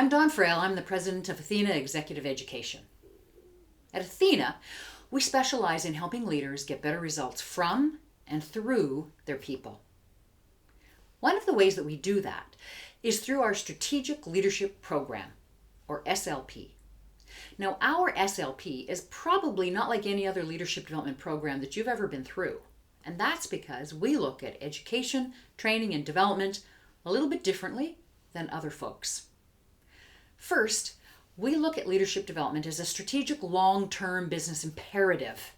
I'm Dawn Frail. I'm the president of Athena Executive Education. At Athena, we specialize in helping leaders get better results from and through their people. One of the ways that we do that is through our Strategic Leadership Program, or SLP. Now, our SLP is probably not like any other leadership development program that you've ever been through. And that's because we look at education, training, and development a little bit differently than other folks. First, we look at leadership development as a strategic long-term business imperative,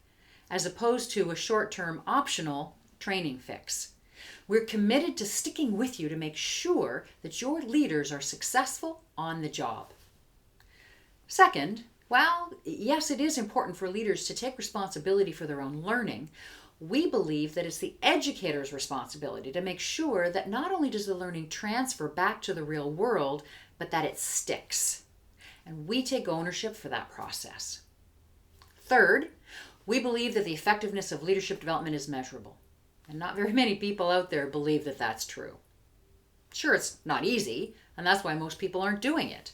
as opposed to a short-term optional training fix. We're committed to sticking with you to make sure that your leaders are successful on the job. Second, while yes, it is important for leaders to take responsibility for their own learning, we believe that it's the educator's responsibility to make sure that not only does the learning transfer back to the real world, but that it sticks. And we take ownership for that process. Third, we believe that the effectiveness of leadership development is measurable. And not very many people out there believe that that's true. Sure, it's not easy, and that's why most people aren't doing it.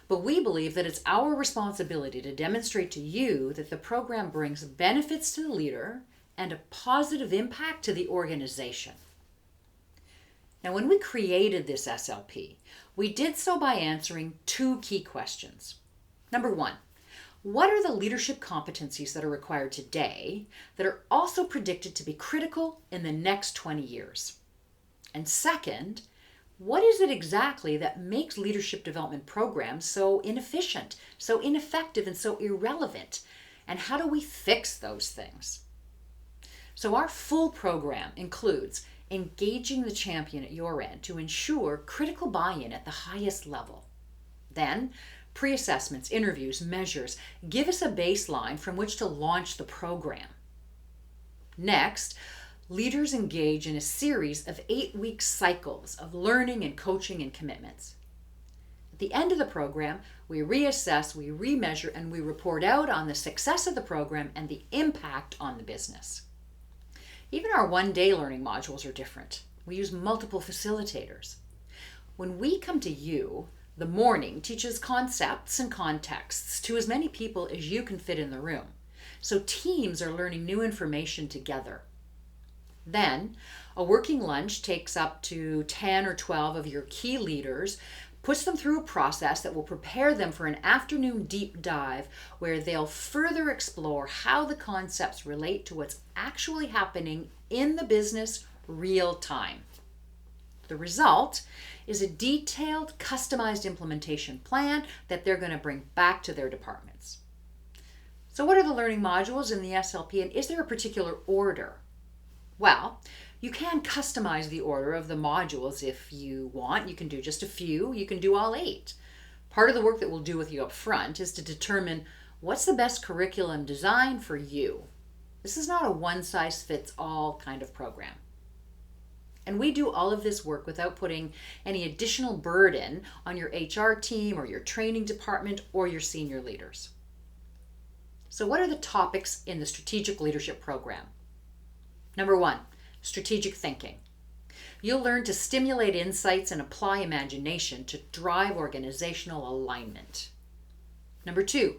But we believe that it's our responsibility to demonstrate to you that the program brings benefits to the leader and a positive impact to the organization. Now, when we created this SLP, we did so by answering two key questions. Number one, what are the leadership competencies that are required today that are also predicted to be critical in the next 20 years? And second, what is it exactly that makes leadership development programs so inefficient, so ineffective, and so irrelevant? And how do we fix those things? So our full program includes engaging the champion at your end to ensure critical buy-in at the highest level. Then, pre-assessments, interviews, measures give us a baseline from which to launch the program. Next, leaders engage in a series of 8-week cycles of learning and coaching and commitments. At the end of the program, we reassess, we remeasure, and we report out on the success of the program and the impact on the business. Even our one-day learning modules are different. We use multiple facilitators. When we come to you, the morning teaches concepts and contexts to as many people as you can fit in the room. So teams are learning new information together. Then, a working lunch takes up to 10 or 12 of your key leaders, puts them through a process that will prepare them for an afternoon deep dive where they'll further explore how the concepts relate to what's actually happening in the business real time. The result is a detailed, customized implementation plan that they're going to bring back to their departments. So what are the learning modules in the SLP, and is there a particular order? Well, you can customize the order of the modules if you want. You can do just a few. You can do all 8. Part of the work that we'll do with you up front is to determine what's the best curriculum design for you. This is not a one-size-fits-all kind of program. And we do all of this work without putting any additional burden on your HR team or your training department or your senior leaders. So what are the topics in the Strategic Leadership Program? Number 1, strategic thinking. You'll learn to stimulate insights and apply imagination to drive organizational alignment. Number 2,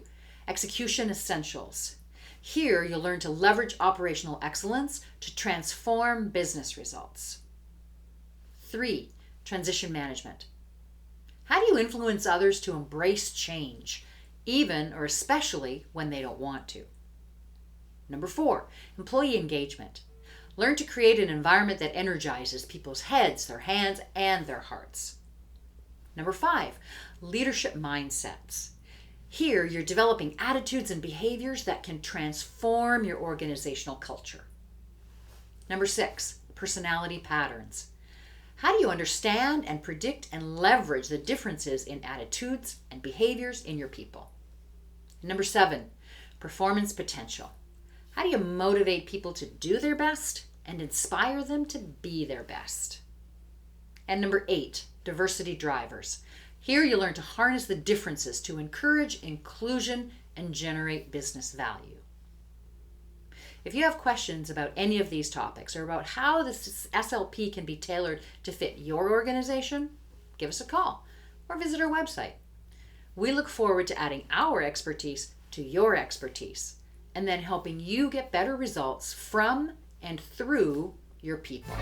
execution essentials. Here you'll learn to leverage operational excellence to transform business results. 3, transition management. How do you influence others to embrace change, even or especially when they don't want to? Number 4, employee engagement. Learn to create an environment that energizes people's heads, their hands, and their hearts. Number 5, leadership mindsets. Here, you're developing attitudes and behaviors that can transform your organizational culture. Number 6, personality patterns. How do you understand and predict and leverage the differences in attitudes and behaviors in your people? Number 7, performance potential. How do you motivate people to do their best and inspire them to be their best? And number 8, diversity drivers. Here you learn to harness the differences to encourage inclusion and generate business value. If you have questions about any of these topics or about how this SLP can be tailored to fit your organization, give us a call or visit our website, We look forward to adding our expertise to your expertise and then helping you get better results from and through your people.